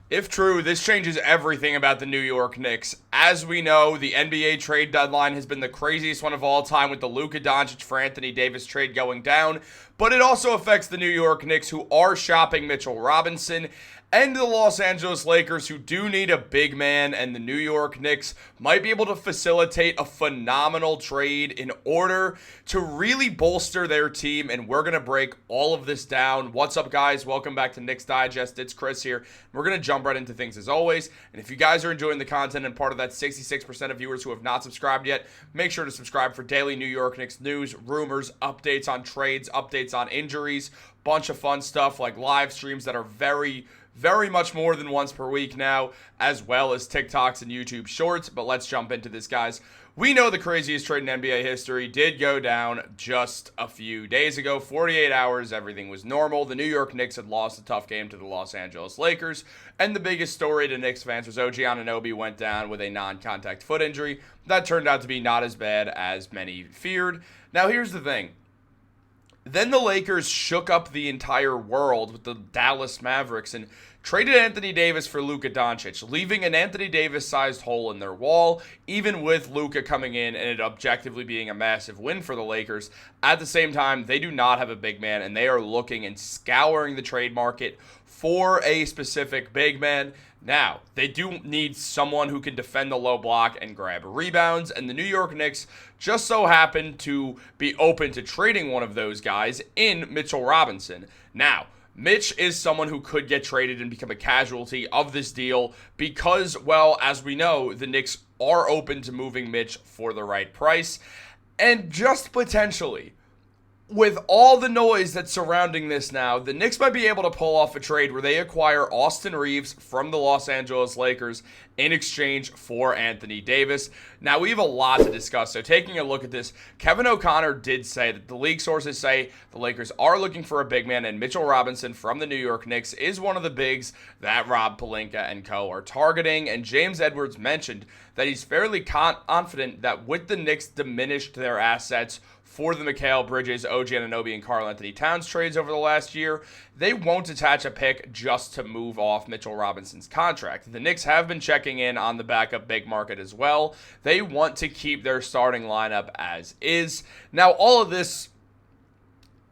If true, this changes everything about the New York Knicks. As we know, the NBA trade deadline has been the craziest one of all time with the Luka Doncic for Anthony Davis trade going down, but it also affects the New York Knicks who are shopping Mitchell Robinson and the Los Angeles Lakers who do need a big man, and the New York Knicks might be able to facilitate a phenomenal trade in order to really bolster their team, and we're going to break all of this down. What's up, guys? Welcome back to Knicks Digest. It's Chris here. We're going to jump right into things as always, and if you guys are enjoying the content and part of that 66% of viewers who have not subscribed yet, make sure to subscribe for daily New York Knicks news, rumors, updates on trades, updates on injuries, bunch of fun stuff like live streams that are very much more than once per week now, as well as TikToks and YouTube Shorts. But let's jump into this, guys. We know the craziest trade in NBA history did go down just a few days ago. 48 hours, everything was normal. The New York Knicks had lost a tough game to the Los Angeles Lakers, and the biggest story to Knicks fans was OG Anunoby went down with a non-contact foot injury. That turned out to be not as bad as many feared. Now, here's the thing. Then the Lakers shook up the entire world with the Dallas Mavericks and traded Anthony Davis for Luka Doncic, leaving an Anthony Davis-sized hole in their wall, even with Luka coming in and it objectively being a massive win for the Lakers. At the same time, they do not have a big man, and they are looking and scouring the trade market for a specific big man. Now, they do need someone who can defend the low block and grab rebounds, and the New York Knicks just so happen to be open to trading one of those guys in Mitchell Robinson. Now, Mitch is someone who could get traded and become a casualty of this deal because, well, as we know, the Knicks are open to moving Mitch for the right price. And just potentially, with all the noise that's surrounding this now, the Knicks might be able to pull off a trade where they acquire Austin Reaves from the Los Angeles Lakers in exchange for Anthony Davis. Now, we have a lot to discuss, so taking a look at this, Kevin O'Connor did say that the league sources say the Lakers are looking for a big man, and Mitchell Robinson from the New York Knicks is one of the bigs that Rob Pelinka and co. are targeting, and James Edwards mentioned that he's fairly confident that with the Knicks diminished their assets for the Mikal Bridges, OG Anunoby, and Karl-Anthony Towns trades over the last year, they won't attach a pick just to move off Mitchell Robinson's contract. The Knicks have been checking in on the backup big market as well. They want to keep their starting lineup as is. Now, all of this,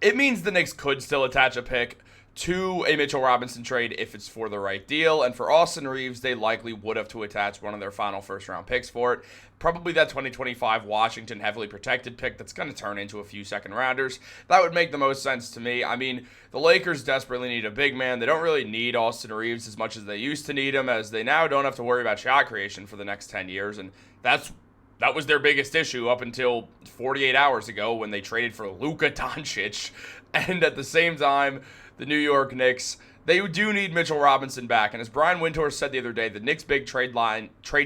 it means the Knicks could still attach a pick to a Mitchell Robinson trade if it's for the right deal. And for Austin Reaves, they likely would have to attach one of their final first-round picks for it. Probably that 2025 Washington heavily protected pick that's going to turn into a few second-rounders. That would make the most sense to me. I mean, the Lakers desperately need a big man. They don't really need Austin Reaves as much as they used to need him, as they now don't have to worry about shot creation for the next 10 years. And that was their biggest issue up until 48 hours ago when they traded for Luka Doncic. And at the same time, the New York Knicks, they do need Mitchell Robinson back. And as Brian Windhorst said the other day, the Knicks' big trade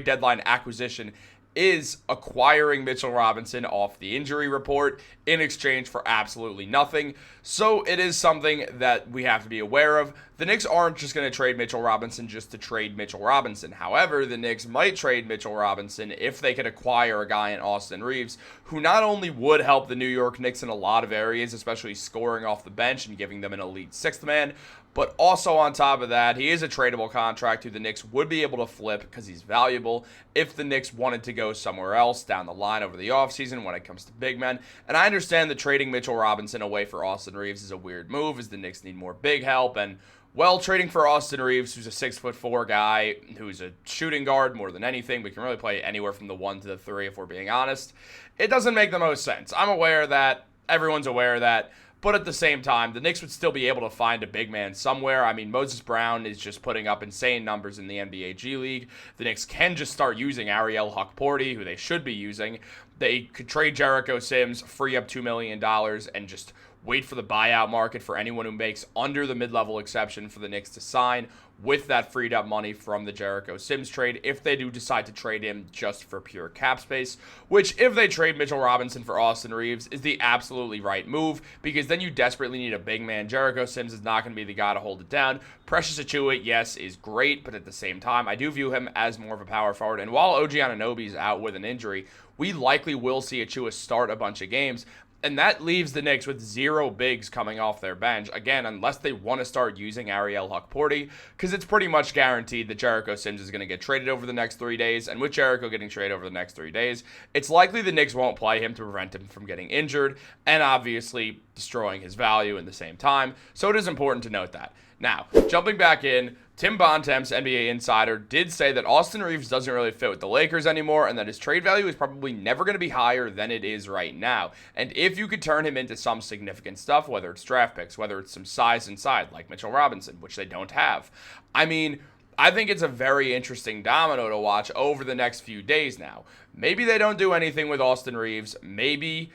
deadline acquisition is acquiring Mitchell Robinson off the injury report in exchange for absolutely nothing. So it is something that we have to be aware of. The Knicks aren't just going to trade Mitchell Robinson just to trade Mitchell Robinson. However, the Knicks might trade Mitchell Robinson if they could acquire a guy in Austin Reaves, who not only would help the New York Knicks in a lot of areas, especially scoring off the bench and giving them an elite sixth man, but also on top of that, he is a tradable contract who the Knicks would be able to flip because he's valuable if the Knicks wanted to go somewhere else down the line over the offseason when it comes to big men. And I understand that trading Mitchell Robinson away for Austin Reaves is a weird move as the Knicks need more big help. And, well, trading for Austin Reaves, who's a 6'4" guy, who's a shooting guard more than anything, but can really play anywhere from the 1 to the 3 if we're being honest, it doesn't make the most sense. I'm aware of that. Everyone's aware of that. But at the same time, the Knicks would still be able to find a big man somewhere. I mean, Moses Brown is just putting up insane numbers in the NBA G League. The Knicks can just start using Ariel Hukporti, who they should be using. They could trade Jericho Sims, free up $2 million, and just wait for the buyout market for anyone who makes under the mid-level exception for the Knicks to sign with that freed up money from the Jericho Sims trade if they do decide to trade him just for pure cap space, which if they trade Mitchell Robinson for Austin Reaves is the absolutely right move because then you desperately need a big man. Jericho Sims is not going to be the guy to hold it down. Precious Achiuwa, yes, is great, but at the same time, I do view him as more of a power forward. And while OG Anunoby is out with an injury, we likely will see Achiuwa start a bunch of games. And that leaves the Knicks with 0 bigs coming off their bench. Again, unless they want to start using Ariel Hukporti, because it's pretty much guaranteed that Jericho Sims is going to get traded over the next 3 days. And with Jericho getting traded over the next 3 days, it's likely the Knicks won't play him to prevent him from getting injured and obviously destroying his value in the same time. So it is important to note that. Now, jumping back in, Tim Bontemps, NBA insider, did say that Austin Reaves doesn't really fit with the Lakers anymore and that his trade value is probably never going to be higher than it is right now. And if you could turn him into some significant stuff, whether it's draft picks, whether it's some size inside, like Mitchell Robinson, which they don't have, I think it's a very interesting domino to watch over the next few days now. Maybe they don't do anything with Austin Reaves, maybe.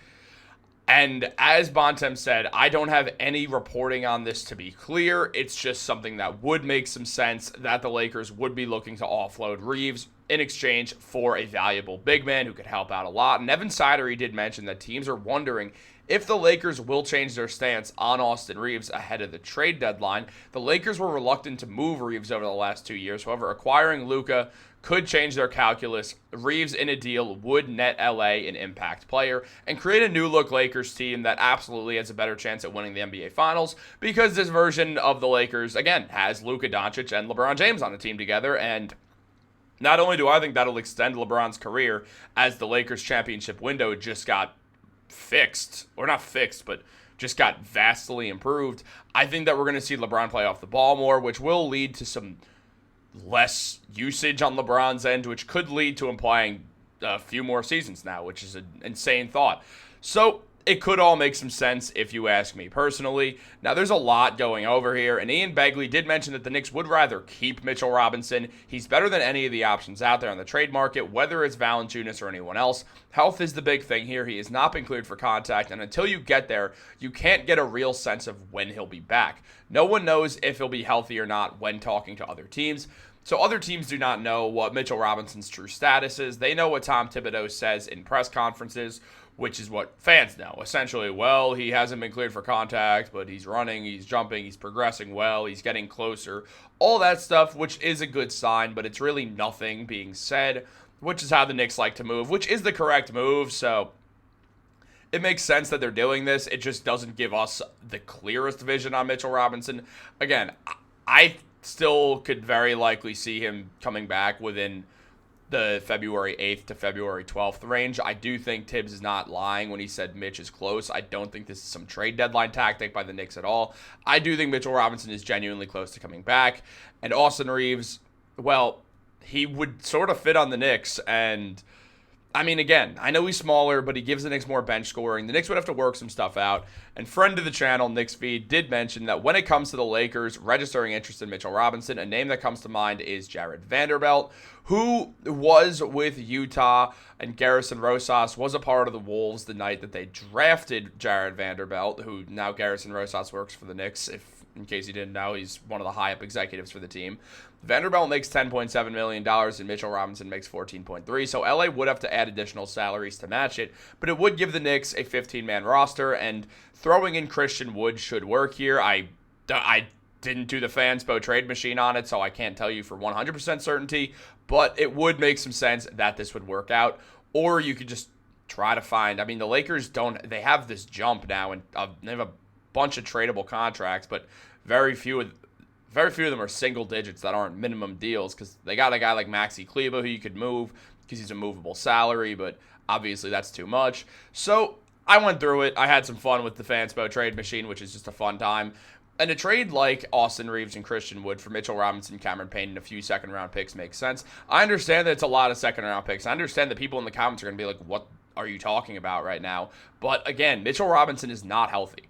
And as Bontemps said, I don't have any reporting on this to be clear. It's just something that would make some sense that the Lakers would be looking to offload Reaves in exchange for a valuable big man who could help out a lot. And Evan Sidery did mention that teams are wondering if the Lakers will change their stance on Austin Reaves ahead of the trade deadline. The Lakers were reluctant to move Reaves over the last 2 years. However, acquiring Luka could change their calculus. Reaves in a deal would net LA an impact player and create a new-look Lakers team that absolutely has a better chance at winning the NBA Finals because this version of the Lakers, again, has Luka Doncic and LeBron James on the team together. And not only do I think that'll extend LeBron's career as the Lakers championship window just got fixed, or not fixed, but just got vastly improved, I think that we're going to see LeBron play off the ball more, which will lead to some less usage on LeBron's end, which could lead to him playing a few more seasons now, which is an insane thought. So it could all make some sense if you ask me personally. Now, there's a lot going over here, and Ian Begley did mention that the Knicks would rather keep Mitchell Robinson. He's better than any of the options out there on the trade market, whether it's Valanciunas or anyone else. Health is the big thing here. He has not been cleared for contact, and until you get there, you can't get a real sense of when he'll be back. No one knows if he'll be healthy or not when talking to other teams. So other teams do not know what Mitchell Robinson's true status is. They know what Tom Thibodeau says in press conferences, which is what fans know. Essentially, well, he hasn't been cleared for contact, but he's running, he's jumping, he's progressing well, he's getting closer. All that stuff, which is a good sign, but it's really nothing being said, which is how the Knicks like to move, which is the correct move. So it makes sense that they're doing this. It just doesn't give us the clearest vision on Mitchell Robinson. Again, I still could very likely see him coming back within the February 8th to February 12th range. I do think Tibbs is not lying when he said Mitch is close. I don't think this is some trade deadline tactic by the Knicks at all. I do think Mitchell Robinson is genuinely close to coming back. And Austin Reaves, well, he would sort of fit on the Knicks. And again, I know he's smaller, but he gives the Knicks more bench scoring. The Knicks would have to work some stuff out. And friend of the channel, Knicks Feed, did mention that when it comes to the Lakers registering interest in Mitchell Robinson, a name that comes to mind is Jared Vanderbilt, who was with Utah, and Garrison Rosas was a part of the Wolves the night that they drafted Jared Vanderbilt, who now Garrison Rosas works for the Knicks. In case you didn't know, he's one of the high-up executives for the team. Vanderbilt makes $10.7 million, and Mitchell Robinson makes $14.3, so LA would have to add additional salaries to match it, but it would give the Knicks a 15-man roster, and throwing in Christian Wood should work here. I didn't do the Fanspo trade machine on it, so I can't tell you for 100% certainty, but it would make some sense that this would work out, or you could just try to find, the Lakers they have this jump now, and they have a bunch of tradable contracts, but very few of them are single digits that aren't minimum deals because they got a guy like Maxi Kleber who you could move because he's a movable salary, but obviously that's too much. So I went through it. I had some fun with the Fanspo trade machine, which is just a fun time. And a trade like Austin Reaves and Christian Wood for Mitchell Robinson, Cameron Payne, and a few second-round picks makes sense. I understand that it's a lot of second-round picks. I understand that people in the comments are going to be like, what are you talking about right now? But again, Mitchell Robinson is not healthy.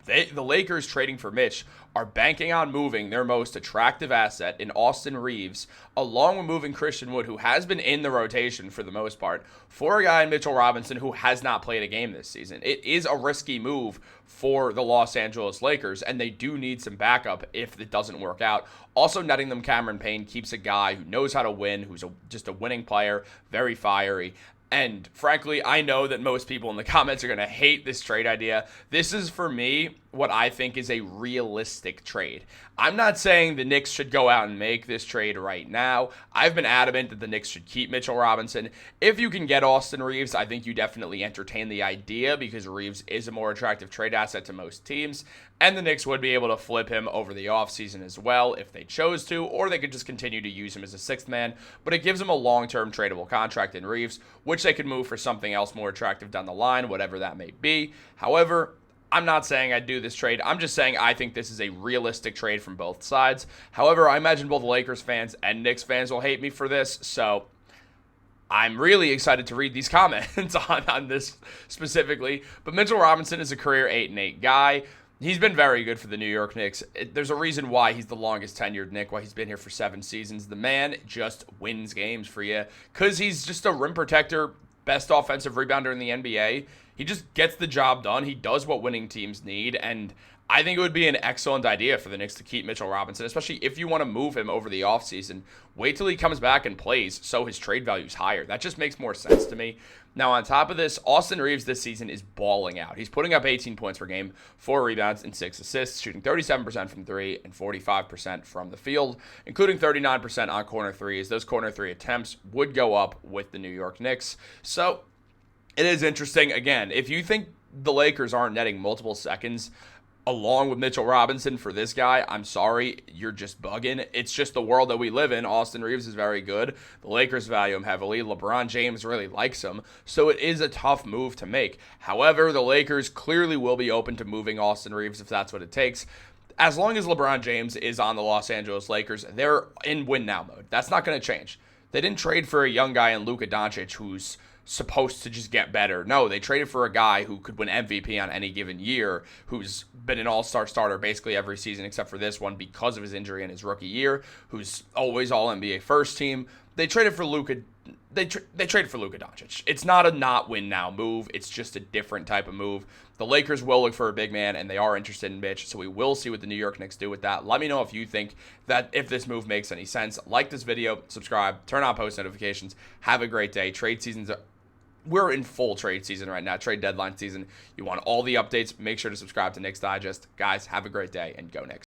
The Lakers trading for Mitch are banking on moving their most attractive asset in Austin Reaves, along with moving Christian Wood, who has been in the rotation for the most part, for a guy in Mitchell Robinson who has not played a game this season. It is a risky move for the Los Angeles Lakers, and they do need some backup if it doesn't work out. Also, netting them Cameron Payne keeps a guy who knows how to win, who's just a winning player, very fiery. And frankly, I know that most people in the comments are going to hate this trade idea. This is, for me, what I think is a realistic trade. I'm not saying the Knicks should go out and make this trade right now. I've been adamant that the Knicks should keep Mitchell Robinson. If you can get Austin Reaves, I think you definitely entertain the idea because Reaves is a more attractive trade asset to most teams, and the Knicks would be able to flip him over the offseason as well if they chose to, or they could just continue to use him as a sixth man, but it gives him a long-term tradable contract in Reaves, which they could move for something else more attractive down the line, whatever that may be. However, I'm not saying I'd do this trade. I'm just saying I think this is a realistic trade from both sides. However, I imagine both Lakers fans and Knicks fans will hate me for this, so I'm really excited to read these comments on this specifically. But Mitchell Robinson is a career 8-8 guy. He's been very good for the New York Knicks. There's a reason why he's the longest tenured Knick, why he's been here for 7 seasons. The man just wins games for you because he's just a rim protector, best offensive rebounder in the NBA. He just gets the job done. He does what winning teams need, and I think it would be an excellent idea for the Knicks to keep Mitchell Robinson, especially if you want to move him over the offseason. Wait till he comes back and plays so his trade value is higher. That just makes more sense to me. Now, on top of this, Austin Reaves this season is balling out. He's putting up 18 points per game, 4 rebounds, and 6 assists, shooting 37% from 3 and 45% from the field, including 39% on corner threes. Those corner 3 attempts would go up with the New York Knicks. So it is interesting. Again, if you think the Lakers aren't netting multiple seconds along with Mitchell Robinson for this guy, I'm sorry, you're just bugging. It's just the world that we live in. Austin Reaves is very good. The Lakers value him heavily. LeBron James really likes him. So it is a tough move to make. However, the Lakers clearly will be open to moving Austin Reaves if that's what it takes. As long as LeBron James is on the Los Angeles Lakers, they're in win-now mode. That's not going to change. They didn't trade for a young guy in Luka Doncic who's supposed to just get better. No, they traded for a guy who could win MVP on any given year, who's been an all-star starter basically every season except for this one because of his injury in his rookie year, who's always all-NBA first team. They traded for Luka. They traded for Luka Doncic. It's not a not win now move. It's just a different type of move. The Lakers will look for a big man, and they are interested in Mitch, so we will see what the New York Knicks do with that. Let me know if you think that if this move makes any sense. Like this video, subscribe, turn on post notifications. Have a great day. We're in full trade season right now, trade deadline season. You want all the updates, make sure to subscribe to Knicks Digest. Guys, have a great day, and go Knicks.